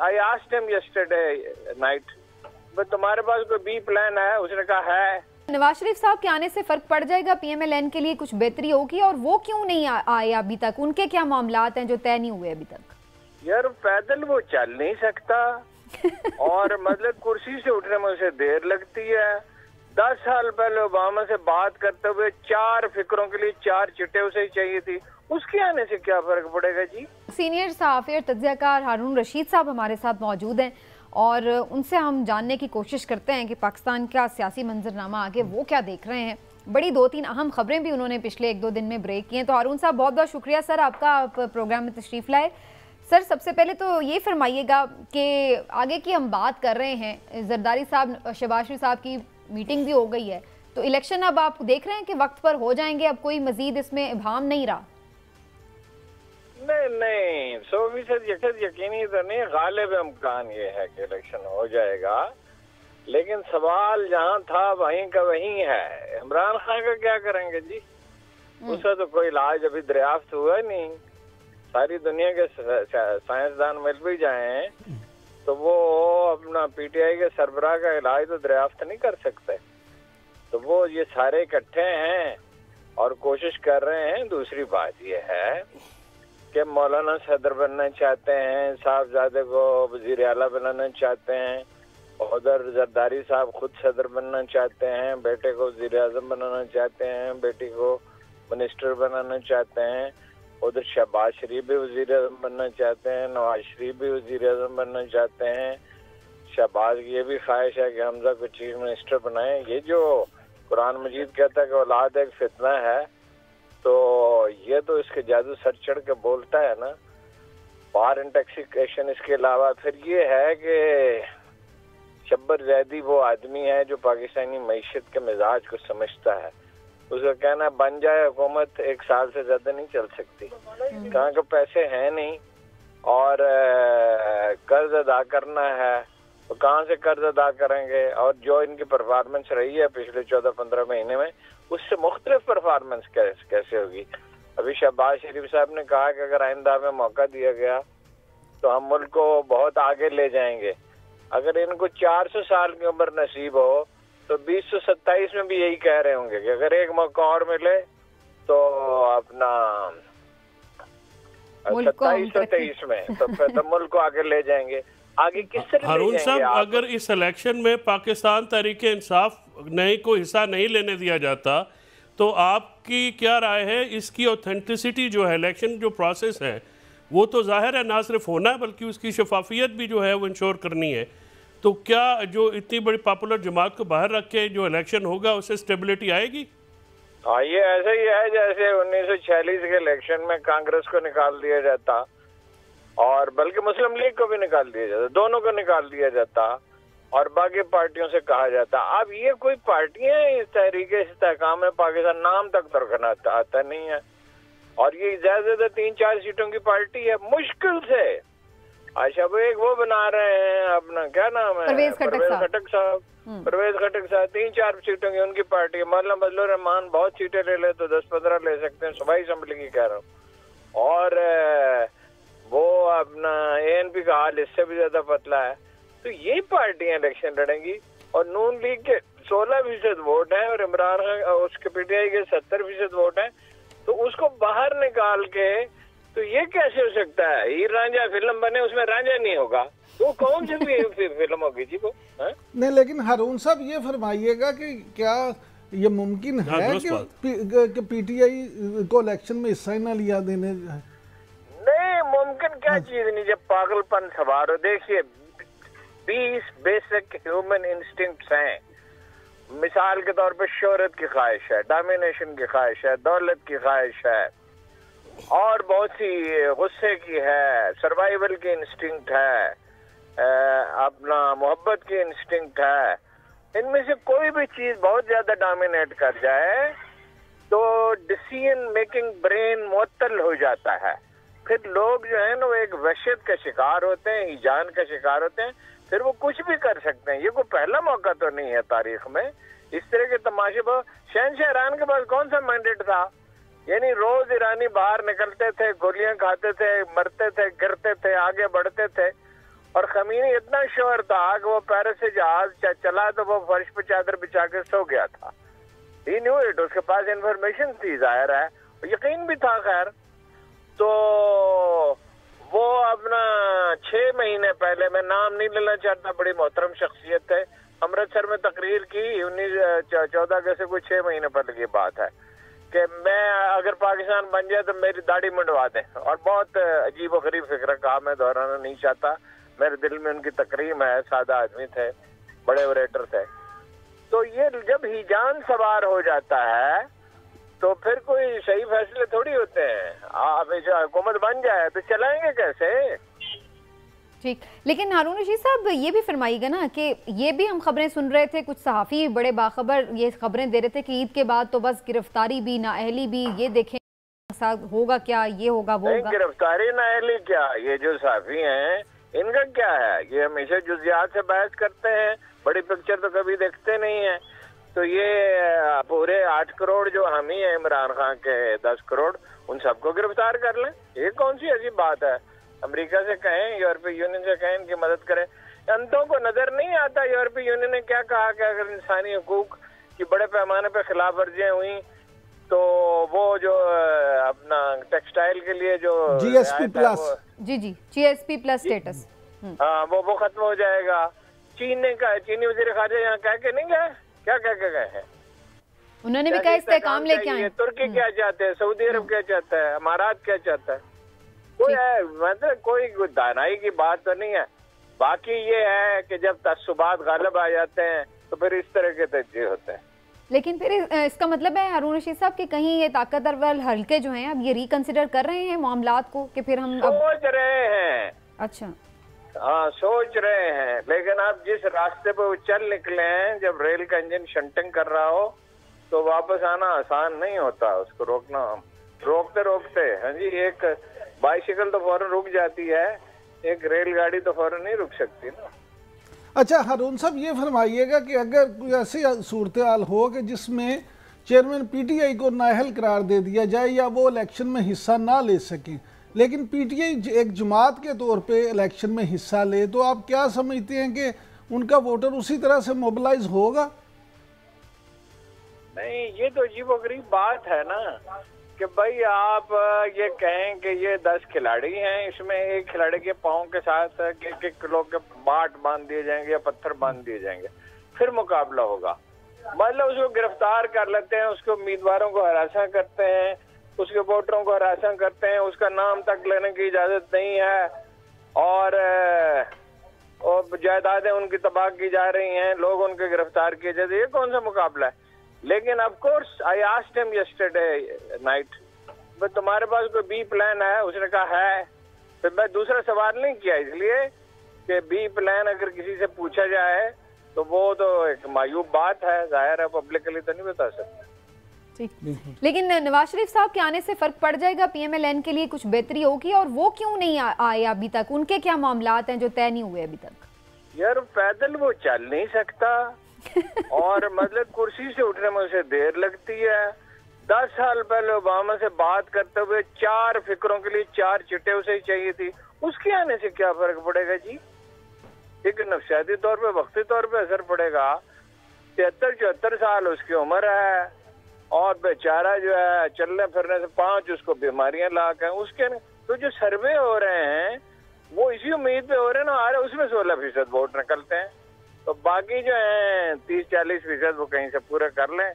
I asked him yesterday night, but तुम्हारे पास कोई B plan है? उसने कहा है। नवाज शरीफ साहब के आने से फर्क पड़ जाएगा, PMLN के लिए कुछ बेहतरी होगी? और वो क्यों नहीं आए अभी तक? उनके क्या मामलात हैं जो तय नहीं हुए अभी तक? यार पैदल वो चल नहीं सकता और मतलब कुर्सी से उठने में उसे देर लगती है। 10 साल पहले ओबामा से बात करते हुए 4 फिक्रों के लिए 4 चिट्ठे उसे ही चाहिए थी, उसके आने से क्या फर्क पड़ेगा जी? सीनियर सहाफ़ी और तज्ज़ियाकार हारून रशीद साहब हमारे साथ मौजूद हैं और उनसे हम जानने की कोशिश करते हैं कि पाकिस्तान का सियासी मंजरनामा आगे वो क्या देख रहे हैं। बड़ी 2-3 अहम खबरें भी उन्होंने पिछले 1-2 दिन में ब्रेक की हैं। तो हारून साहब बहुत बहुत शुक्रिया सर आपका, आप प्रोग्राम में तशरीफ़ लाए। सर सबसे पहले तो ये फरमाइएगा कि आगे की हम बात कर रहे हैं, जरदारी साहब शहबाज शरीफ साहब की मीटिंग भी हो गई है, तो इलेक्शन अब आप देख रहे हैं कि वक्त पर हो जाएंगे, अब कोई मजीद इसमें इब्हाम नहीं रहा? नहीं 100% यकीनी तो नहीं, गालिब इम्कान ये है कि इलेक्शन हो जाएगा, लेकिन सवाल जहाँ था वहीं का वहीं है। इमरान खान का क्या करेंगे जी? उसका तो कोई इलाज अभी दरियाफ्त हुआ नहीं। सारी दुनिया के साइंसदान मिल भी जाएं तो वो अपना PTI के सरबराह का इलाज तो दरियाफ्त नहीं कर सकते। तो वो ये सारे इकट्ठे हैं और कोशिश कर रहे हैं। दूसरी बात ये है कि मौलाना सदर बनना चाहते हैं, साहबजादे को वजीर आला बनाना चाहते हैं, उधर जरदारी साहब खुद सदर बनना चाहते हैं, बेटे को वजीर आजम बनाना चाहते हैं, बेटी को मिनिस्टर बनाना चाहते हैं, उधर शहबाज शरीफ भी वजीर आजम बनना चाहते हैं, नवाज शरीफ भी वजीर आजम बनना चाहते हैं। शहबाज की ये भी ख्वाहिश है कि हमजा को चीफ मिनिस्टर बनाएं। ये जो कुरान मजीद कहता है कि औलाद एक फितना है, तो ये तो इसके जादू सर चढ़ के बोलता है ना। पावर इंटॉक्सिकेशन, इसके अलावा फिर ये है कि शब्बर जैदी वो आदमी है जो पाकिस्तानी मईशत के मिजाज को समझता है। उसका कहना बन जाए हुकूमत 1 साल से ज्यादा नहीं चल सकती, कहाँ के पैसे हैं नहीं और कर्ज अदा करना है तो कहाँ से कर्ज अदा करेंगे। और जो इनकी परफॉर्मेंस रही है पिछले 14-15 महीने में, उससे मुख्तलिफ परफॉर्मेंस कैसे होगी। अभी शहबाज शरीफ साहब ने कहा कि अगर आइंदा में मौका दिया गया तो हम मुल्क को बहुत आगे ले जाएंगे। अगर इनको 400 साल की उम्र नसीब हो तो 2027 में भी यही कह रहे होंगे कि अगर एक मौका और मिले तो अपना 2723 में तो फिर तो मुल्क को आगे ले जाएंगे। आगे किस तरह हारून साहब, अगर इस इलेक्शन में पाकिस्तान तहरीक इंसाफ नहीं को हिस्सा नहीं लेने दिया जाता तो आपकी क्या राय है? इसकी ऑथेंटिसिटी जो है, इलेक्शन जो प्रोसेस है वो तो जाहिर है ना सिर्फ होना है बल्कि उसकी शफाफियत भी जो है वो इंश्योर करनी है। तो क्या जो इतनी बड़ी पॉपुलर जमात को बाहर रख के जो इलेक्शन होगा उससे स्टेबिलिटी आएगी? हाँ, ये ऐसे ही है जैसे 1946 के इलेक्शन में कांग्रेस को निकाल दिया जाता और बल्कि मुस्लिम लीग को भी निकाल दिया जाता, दोनों को निकाल दिया जाता और बाकी पार्टियों से कहा जाता अब ये कोई पार्टियां इस तहरीक इस्तेहकाम में पाकिस्तान नाम तक दरकना आता नहीं है और ये ज्यादा 3-4 सीटों की पार्टी है मुश्किल से। अच्छा वो बना रहे हैं अपना क्या नाम है, परवेज खटक साहब 3-4 सीटों की उनकी पार्टी है। मौलाना फजलुर रहमान बहुत सीटें ले ले तो 10-15 ले सकते हैं, सूबाई असेंबली की कह रहा हूँ। और वो अपना ANP का हाल इससे भी ज्यादा पतला है। तो यही पार्टियां इलेक्शन लड़ेंगी और नून लीग के 16% वोट है और इमरान खान उसके PTI के 70% वोट है, तो उसको बाहर निकाल के तो ये कैसे हो सकता है? हीर रांझा फिल्म बने उसमें रांझा नहीं होगा तो कौन सी फिल्म होगी जी वो? नहीं, लेकिन हारून साहब ये फरमाइएगा कि क्या ये मुमकिन है कि PTI को इलेक्शन में हिस्सा ही ना लिया देने? नहीं मुमकिन क्या चीज नहीं, जब पागलपन सवार हो। देखिए 20 बेसिक ह्यूमन इंस्टिंक्ट्स हैं। मिसाल के तौर पे शोहरत की ख्वाहिश है, डोमिनेशन की ख्वाहिश है, दौलत की ख्वाहिश है और बहुत सी गुस्से की है, सर्वाइवल की इंस्टिंक्ट है, अपना मोहब्बत की इंस्टिंक्ट है। इनमें से कोई भी चीज बहुत ज्यादा डोमिनेट कर जाए तो डिसीजन मेकिंग ब्रेन मुअत्तल हो जाता है। फिर लोग जो है ना वो एक वहशत का शिकार होते हैं, हिजान का शिकार होते हैं, फिर वो कुछ भी कर सकते हैं। ये कोई पहला मौका तो नहीं है तारीख में इस तरह के तमाशे पर। शहनशाह ईरान के पास कौन सा मैंडेट था? यानी रोज ईरानी बाहर निकलते थे, गोलियां खाते थे, मरते थे, गिरते थे, आगे बढ़ते थे और खमीनी इतना श्योर था कि वो पेरिस से जहाज चला तो वो फर्श पे चादर बिछा के सो गया था। ही न्यू इट, उसके पास इंफॉर्मेशन थी, जाहिर है, यकीन भी था। खैर, तो वो अपना 6 महीने पहले, मैं नाम नहीं लेना चाहता, बड़ी मोहतरम शख्सियत है, अमृतसर में तकरीर की 14 अगस्त से कोई 6 महीने पहले की बात है कि मैं अगर पाकिस्तान बन जाए तो मेरी दाढ़ी मुंडवा दें। और बहुत अजीब और गरीब फिक्र कहा, मैं दोहराना नहीं चाहता, मेरे दिल में उनकी तकरीम है, सादा आदमी थे, बड़े ऑरेटर थे। तो ये जब हिजान सवार हो जाता है तो फिर कोई सही फैसले थोड़ी होते हैं। आप हुकूमत बन जाए तो चलाएंगे कैसे? ठीक, लेकिन हारून रशीद साहब ये भी फरमाइएगा ना कि ये भी हम खबरें सुन रहे थे, कुछ सहाफ़ी बड़े बाखबर ये खबरें दे रहे थे कि ईद के बाद तो बस गिरफ्तारी भी, नाअहली भी, ये देखें होगा क्या, ये होगा वो होगा। गिरफ्तारी नाअहली क्या, ये जो सहाफ़ी हैं इनका क्या है? ये हमेशा जुज़ियात से बहस करते हैं, बड़ी पिक्चर तो कभी देखते नहीं है। तो ये पूरे 8 करोड़ जो हामी है इमरान खान के 10 करोड़, उन सबको गिरफ्तार कर लें। ये कौन सी अजीब बात है? अमेरिका से कहें, यूरोपीय यूनियन से कहें इनकी मदद करें। अंतों को नजर नहीं आता यूरोपीय यूनियन ने क्या कहा कि अगर इंसानी हकूक की बड़े पैमाने पर खिलाफ वर्जियां हुई तो वो जो अपना टेक्सटाइल के लिए जो GSP प्लस, जी GSP प्लस स्टेटस, हाँ वो खत्म हो जाएगा। चीन ने कहा, चीनी वज़ीर ख़ारजा यहाँ कह के नहीं गए, क्या कह के गए हैं? उन्होंने भी कहा इस्तेहकाम लेके आए। तुर्की क्या चाहते हैं, सऊदी अरब क्या चाहता है, अमारात क्या चाहता है? कोई है मतलब कोई दानाई की बात तो नहीं है। बाकी ये है कि जब तस्सुबात गालिब आ जाते हैं तो फिर इस तरह के तज्ज़िये होते हैं। लेकिन फिर इसका मतलब है हारून रशीद साहब कि कहीं ये ताकतवर हल्के जो हैं अब ये रिकंसिडर कर रहे हैं मामलात को कि फिर हम सोच रहे हैं। अच्छा, हाँ सोच रहे हैं, लेकिन आप जिस रास्ते पे वो चल निकले हैं, जब रेल का इंजन शंटिंग कर रहा हो तो वापस आना आसान नहीं होता। उसको रोकना, रोकते रोकते, हाँ जी, एक बाइसिकल तो फौरन रुक जाती है, एक रेलगाड़ी तो फौरन नहीं रुक सकती ना। अच्छा हारून साहब, ये फरमाइएगा कि अगर कोई ऐसी सूरत हाल हो कि जिसमें चेयरमैन PTI को नाअहल करार दे दिया जाए या वो इलेक्शन में हिस्सा ना ले सकें, लेकिन PTI एक जमात के तौर पे इलेक्शन में हिस्सा ले, तो आप क्या समझते हैं कि उनका वोटर उसी तरह से मोबिलाइज होगा? नहीं, ये तो अजीबोगरीब बात है ना कि भाई आप ये कहें कि ये 10 खिलाड़ी हैं, इसमें एक खिलाड़ी के पाँव के साथ 1-1 किलो के बाट बांध दिए जाएंगे या पत्थर बांध दिए जाएंगे, फिर मुकाबला होगा। मतलब उसको गिरफ्तार कर लेते हैं, उसके उम्मीदवारों को हरासा करते हैं, उसके वोटरों को हरासा करते हैं, उसका नाम तक लेने की इजाजत नहीं है और जायदादें उनकी तबाह की जा रही हैं, लोग उनके गिरफ्तार किए जाते हैं। ये कौन सा मुकाबला है? लेकिन of course I asked him yesterday night, तुम्हारे पास कोई बी प्लान है? उसने कहा है। फिर मैं दूसरा सवाल नहीं किया, इसलिए कि बी प्लान अगर किसी से पूछा जाए तो वो तो एक मायूब बात है, जाहिर है पब्लिकली तो नहीं बता सकते। ठीक, लेकिन नवाज शरीफ साहब के आने से फर्क पड़ जाएगा, PMLN के लिए कुछ बेहतरी होगी? और वो क्यों नहीं आए अभी तक? उनके क्या मामलात हैं जो तय नहीं हुए अभी तक? यार पैदल वो चल नहीं सकता और मतलब कुर्सी से उठने में उसे देर लगती है। 10 साल पहले ओबामा से बात करते हुए 4 फिक्रों के लिए 4 चिट्ठे उसे ही चाहिए थी, उसके आने से क्या फर्क पड़ेगा जी? एक नफसियाती तौर पे, वक्ती तौर पे असर पड़ेगा। 73-74 साल उसकी उम्र है और बेचारा जो है चलने फिरने से 5 उसको बीमारियां लाक हैं उसके। तो जो सर्वे हो रहे हैं वो इसी उम्मीद पे हो रहे हैं ना, आ रहे उसमें 16% वोट निकलते हैं, तो बाकी जो है 30-40% वो कहीं से पूरे कर लें